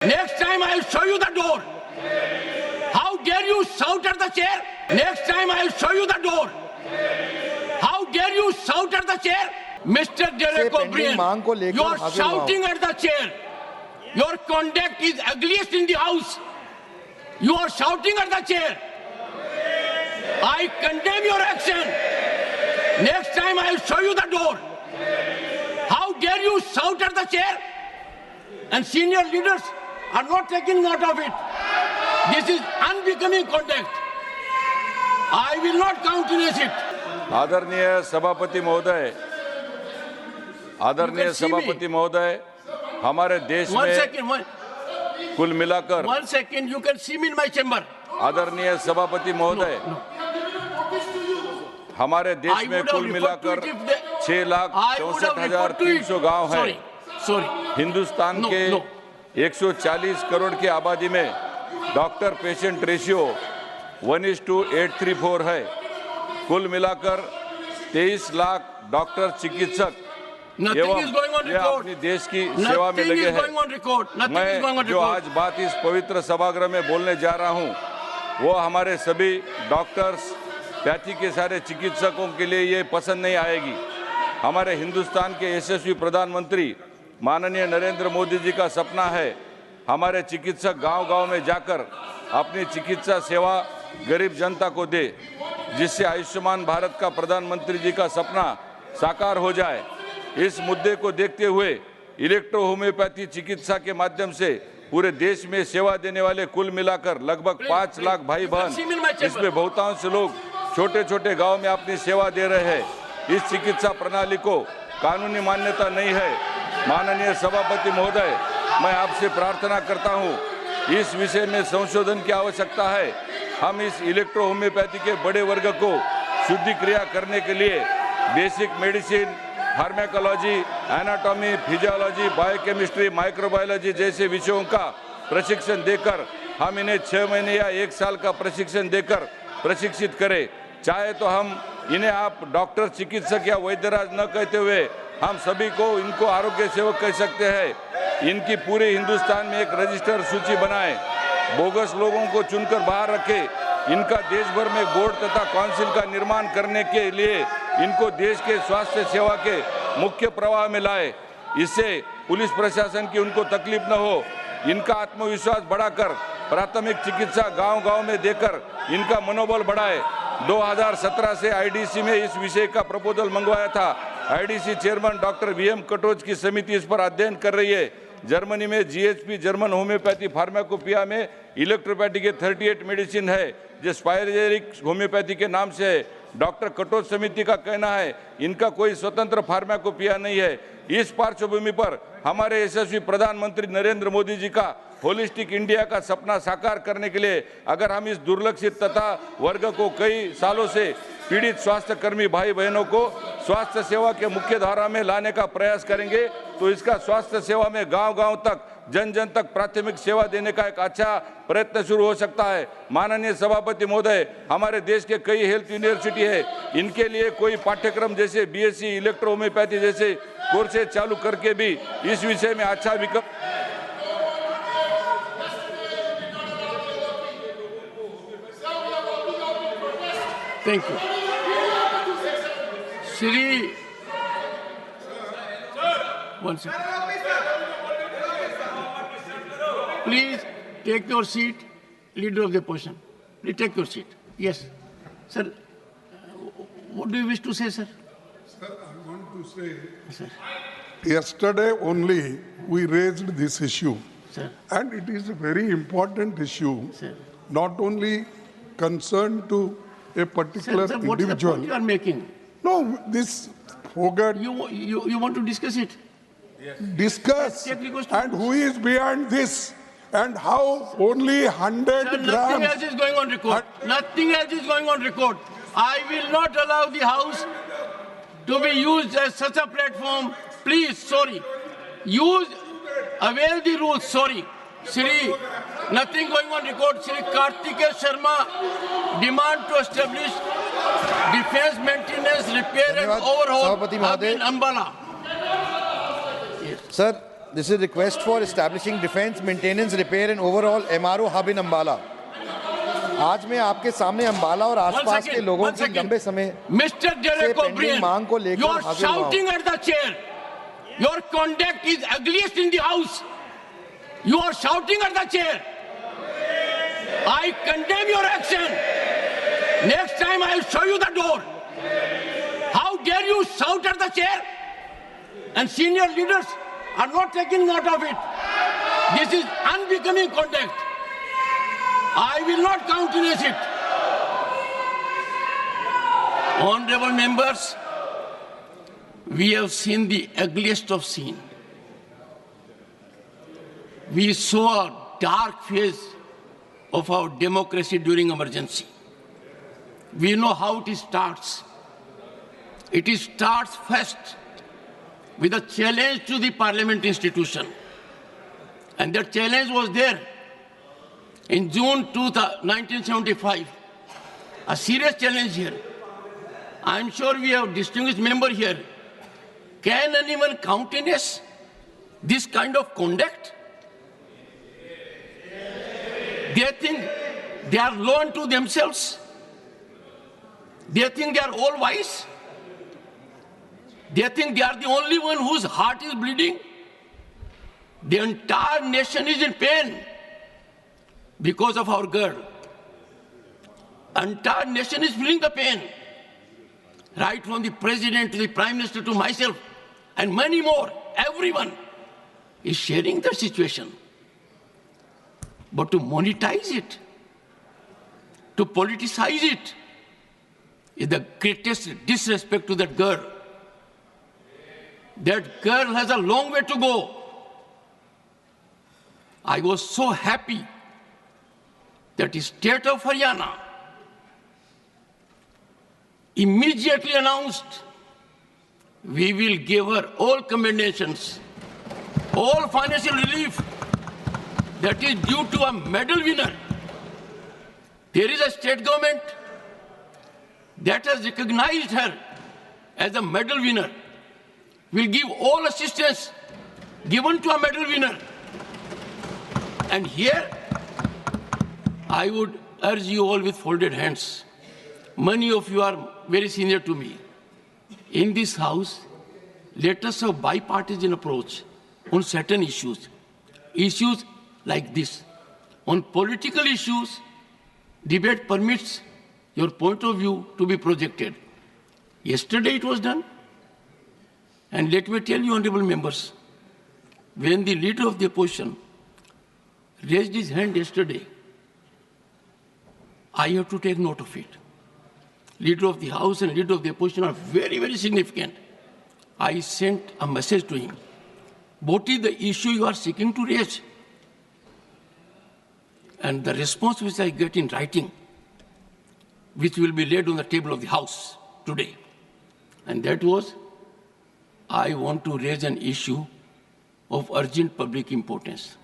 Next time I'll show you the door. How dare you shout at the chair? Next time I'll show you the door. How dare you shout at the chair? Mr. Derek O'Brien, you are shouting at the chair. Your conduct is ugliest in the house. You are shouting at the chair. I condemn your action. Next time I'll show you the door. How dare you shout at the chair? And senior leaders are not taking note of it. This is unbecoming conduct. I will not countenance it. आदरणीय सभापति महोदय, हमारे देश में कुल मिलाकर 1 second, you can see me in my chamber. आदरणीय सभापति महोदय, हमारे देश में कुल मिलाकर 6,64,300 गांव हैं। हिंदुस्तान के 140 करोड़ की आबादी में डॉक्टर पेशेंट रेशियो 1:834 है। कुल मिलाकर 23 लाख डॉक्टर चिकित्सक एवं यह अपनी देश की सेवा में लगे हैं। मैं जो आज बात इस पवित्र सभागृह में बोलने जा रहा हूं, वो हमारे सभी डॉक्टर्स, पैथी के सारे चिकित्सकों के लिए ये पसंद नहीं आएगी। हमारे हिंदुस्तान के यशस्वी प्रधानमंत्री माननीय नरेंद्र मोदी जी का सपना है हमारे चिकित्सक गांव-गांव में जाकर अपनी चिकित्सा सेवा गरीब जनता को दे, जिससे आयुष्मान भारत का प्रधानमंत्री जी का सपना साकार हो जाए। इस मुद्दे को देखते हुए इलेक्ट्रो होम्योपैथी चिकित्सा के माध्यम से पूरे देश में सेवा देने वाले कुल मिलाकर लगभग 5 लाख भाई बहन, इसमें बहुतांश लोग छोटे छोटे गांव में अपनी सेवा दे रहे हैं। इस चिकित्सा प्रणाली को कानूनी मान्यता नहीं है। माननीय सभापति महोदय, मैं आपसे प्रार्थना करता हूं, इस विषय में संशोधन की आवश्यकता है। हम इस इलेक्ट्रो होम्योपैथी के बड़े वर्ग को शुद्धिक्रिया करने के लिए basic medicine, pharmacology, anatomy, physiology, biochemistry, microbiology जैसे विषयों का प्रशिक्षण देकर हम इन्हें 6 महीने या 1 साल का प्रशिक्षण देकर प्रशिक्षित करें। चाहे तो हम इन्हें आप डॉक्टर, चिकित्सक या वैद्यराज न कहते हुए हम सभी को इनको आरोग्य सेवक कह सकते हैं। इनकी पूरे हिंदुस्तान में एक रजिस्टर सूची बनाएं, बोगस लोगों को चुनकर बाहर रखें। इनका देश भर में बोर्ड तथा काउंसिल का निर्माण करने के लिए इनको देश के स्वास्थ्य सेवा के मुख्य प्रवाह में लाए। इससे पुलिस प्रशासन की उनको तकलीफ न हो। इनका आत्मविश्वास बढ़ाकर प्राथमिक चिकित्सा गांव-गांव में देकर इनका मनोबल बढ़ाए। 2017 से आईडीसी में इस विषय का प्रपोजल मंगवाया था। IDC chairman doctor VM Katoch की समिति इस पर अध्ययन कर रही है। जर्मनी में जीएचपी, जर्मन होम्योपैथी फार्माकोपिया में इलेक्ट्रोपैथी के 38 मेडिसिन है, जो स्पाइरेरिक होम्योपैथी के नाम से है। डॉक्टर कटोच समिति का कहना है इनका कोई स्वतंत्र फार्माकोपिया नहीं है। इस पार्श्वभूमि पर हमारे यशस्वी प्रधानमंत्री नरेंद्र मोदी जी का होलिस्टिक इंडिया का सपना साकार करने के लिए अगर हम इस दुर्लक्षित तथा वर्ग को कई सालों से पीड़ित स्वास्थ्य कर्मी भाई बहनों को स्वास्थ्य सेवा के मुख्य धारा में लाने का प्रयास करेंगे, तो इसका स्वास्थ्य सेवा में गांव-गांव तक, जन जन तक प्राथमिक सेवा देने का एक अच्छा प्रयत्न शुरू हो सकता है। माननीय सभापति महोदय, हमारे देश के कई हेल्थ यूनिवर्सिटी है, इनके लिए कोई पाठ्यक्रम जैसे बीएससी इलेक्ट्रो होम्योपैथी जैसे कोर्सेज चालू करके भी इस विषय में अच्छा विकल्प। Thank you. Shri 1 second. Please take your seat, leader of the opposition. Please take your seat. Yes, sir. What do you wish to say, sir? Sir, I want to say, Sir. yesterday only we raised this issue. Sir. And it is a very important issue, Sir. not only concerned to a particular Sir, what is the individual. point you are making? No, this forgot You want to discuss it? discuss Yes, take question. and who is behind this and how only 100 Sir, nothing grams. else is going on record. Nothing else is going on record. I will not allow the House to be used as such a platform. Please, sorry. Avail the rules, sorry. Shri, nothing going on record. Shri Kartikeya Sharma demand to establish defense maintenance, repair and धन्यवाद, overhaul सभापति of महोदय। Ambala. Sir This is a request for establishing defense, maintenance, repair and overall MRO hub in Ambala. आज मैं आपके सामने अंबाला और आसपास के लोगों की लंबे समय Mr. Derek O'Brien, मांग को लेकर you are shouting at the chair. Your conduct is ugliest in the house. You are shouting at the chair. I condemn your action. Next time I will show you the door. How dare you shout at the chair? And senior leaders are not taking note of it. This is unbecoming conduct. I will not countenance it. Honorable members, we have seen the ugliest of scene. We saw a dark phase of our democracy during emergency. We know how it starts. It starts first with a challenge to the parliament institution. And that challenge was there in June 1975. A serious challenge here. I'm sure we have distinguished member here. Can anyone countenance this kind of conduct? They think they are low unto themselves. They think they are all wise. They think they are the only one whose heart is bleeding. The entire nation is in pain because of our girl. Entire nation is feeling the pain. Right from the president to the prime minister to myself and many more, everyone is sharing the situation. But to monetize it, to politicize it, is the greatest disrespect to that girl. That girl has a long way to go. I was so happy that the state of Haryana immediately announced we will give her all commendations, all financial relief that is due to a medal winner. There is a state government that has recognized her as a medal winner. Will give all assistance given to a medal winner. And here, I would urge you all with folded hands. Many of you are very senior to me. In this house, let us have bipartisan approach on certain issues. Issues like this. On political issues, debate permits your point of view to be projected. Yesterday it was done. And let me tell you, honorable members, when the leader of the opposition raised his hand yesterday, I have to take note of it. Leader of the House and leader of the opposition are very, very significant. I sent a message to him. What is the issue you are seeking to raise? And the response which I get in writing, which will be laid on the table of the House today, and that was, I want to raise an issue of urgent public importance.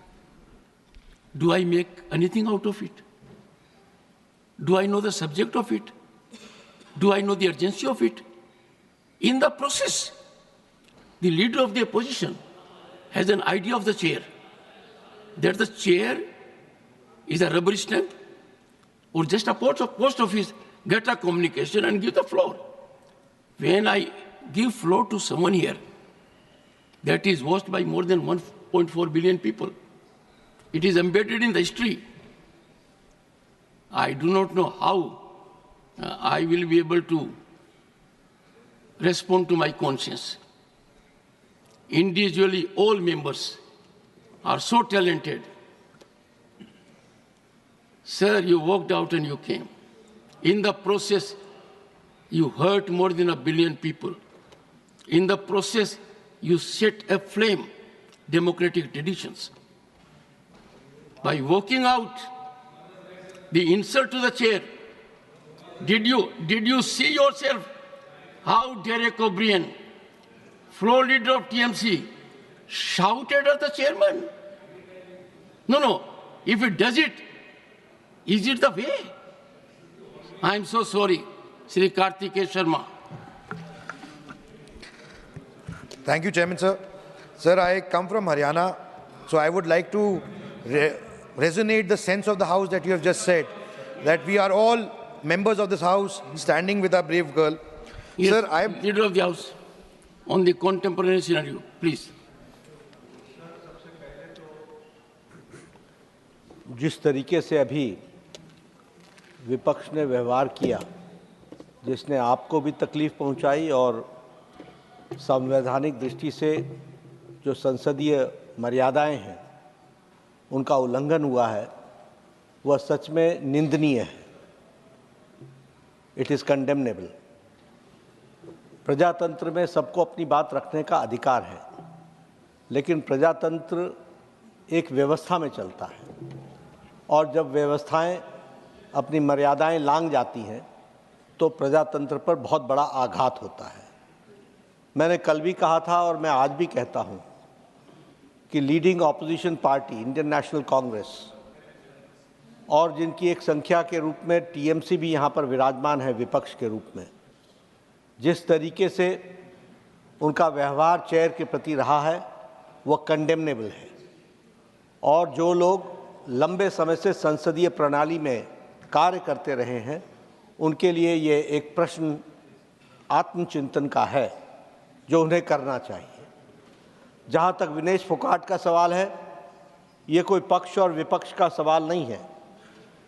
Do I make anything out of it? Do I know the subject of it? Do I know the urgency of it? In the process, the leader of the opposition has an idea of the chair, that the chair is a rubber stamp or just a post office, get a communication and give the floor. When I give floor to someone here that is watched by more than 1.4 billion people, it is embedded in the history. I do not know how I will be able to respond to my conscience. Individually, all members are so talented. Sir, you walked out and you came. In the process, you hurt more than 1 billion people. In the process, you set aflame democratic traditions. By walking out, the insult to the chair, did you see yourself how Derek O'Brien, floor leader of TMC, shouted at the chairman? No. If it does it, is it the way? I'm so sorry, Sri Kartikeya Sharma. Thank you, Chairman, sir. Sir, I come from Haryana, so I would like to resonate the sense of the House that you have just said, that we are all members of this House standing with our brave girl. Yes, Sir, I am... Leader of the House, on the contemporary scenario, please. जिस तरीके से अभी विपक्ष ने व्यवहार किया, जिसने आपको भी तकलीफ पहुंचाई और संवैधानिक दृष्टि से जो संसदीय मर्यादाएं हैं उनका उल्लंघन हुआ है, वह सच में निंदनीय है। It is condemnable. प्रजातंत्र में सबको अपनी बात रखने का अधिकार है, लेकिन प्रजातंत्र एक व्यवस्था में चलता है और जब व्यवस्थाएं अपनी मर्यादाएं लांघ जाती हैं तो प्रजातंत्र पर बहुत बड़ा आघात होता है। मैंने कल भी कहा था और मैं आज भी कहता हूं कि leading opposition party Indian national Congress और जिनकी एक संख्या के रूप में टीएमसी भी यहाँ पर विराजमान है विपक्ष के रूप में, जिस तरीके से उनका व्यवहार चेयर के प्रति रहा है वह कंडेमनेबल है। और जो लोग लंबे समय से संसदीय प्रणाली में कार्य करते रहे हैं उनके लिए ये एक प्रश्न आत्मचिंतन का है जो उन्हें करना चाहिए। जहाँ तक विनेश फोगाट का सवाल है, ये कोई पक्ष और विपक्ष का सवाल नहीं है,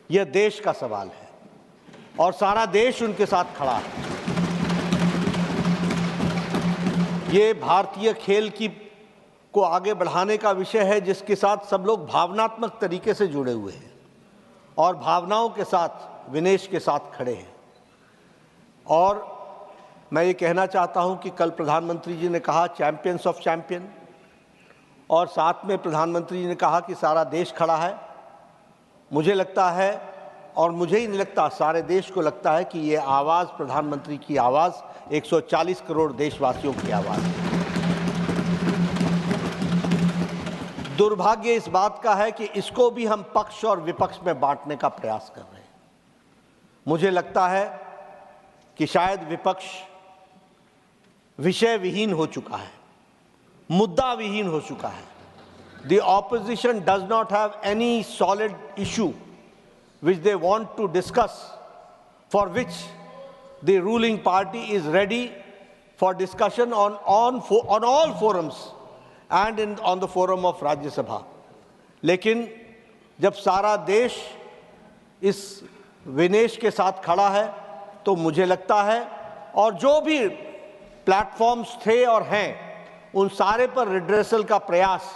यह देश का सवाल है और सारा देश उनके साथ खड़ा है। ये भारतीय खेल को आगे बढ़ाने का विषय है जिसके साथ सब लोग भावनात्मक तरीके से जुड़े हुए हैं और भावनाओं के साथ विनेश के साथ खड़े हैं। और मैं ये कहना चाहता हूं कि कल प्रधानमंत्री जी ने कहा चैंपियंस ऑफ चैंपियन, और साथ में प्रधानमंत्री जी ने कहा कि सारा देश खड़ा है। मुझे लगता है, और मुझे ही नहीं लगता, सारे देश को लगता है कि ये आवाज़ प्रधानमंत्री की आवाज़ 140 करोड़ देशवासियों की आवाज़ है। दुर्भाग्य इस बात का है कि इसको भी हम पक्ष और विपक्ष में बांटने का प्रयास कर रहे हैं। मुझे लगता है कि शायद विपक्ष विषय विहीन हो चुका है, मुद्दा विहीन हो चुका है। The opposition does not have any solid issue which they want to discuss, for which the ruling party is ready for discussion on all forums and on the forum of Rajya Sabha. लेकिन जब सारा देश इस विनेश के साथ खड़ा है तो मुझे लगता है, और जो भी प्लेटफॉर्म्स थे और हैं उन सारे पर रिड्रेसल का प्रयास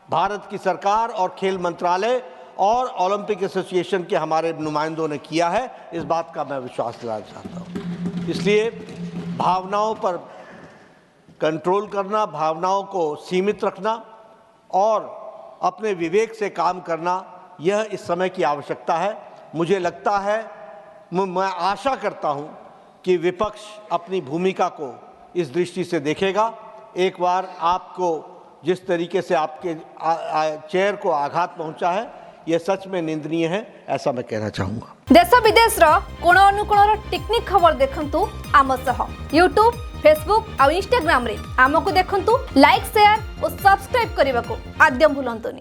भारत की सरकार और खेल मंत्रालय और ओलंपिक एसोसिएशन के हमारे नुमाइंदों ने किया है। इस बात का मैं विश्वास दिलाना चाहता हूँ। इसलिए भावनाओं पर कंट्रोल करना, भावनाओं को सीमित रखना और अपने विवेक से काम करना, यह इस समय की आवश्यकता है। मुझे लगता है, मैं आशा करता हूं कि विपक्ष अपनी भूमिका को इस दृष्टि से देखेगा। एक बार आपको जिस तरीके से आपके चेयर को आघात पहुंचा है, यह सच में निंदनीय है, ऐसा मैं कहना चाहूंगा। देश विदेश कोण अनुकोण टेक्निक खबर देखंतु आम सह यूट्यूब, फेसबुक और इंस्टाग्राम रे आमको देखंतु। लाइक, शेयर और सब्सक्राइब करने को आद्यम भूलंतुनी।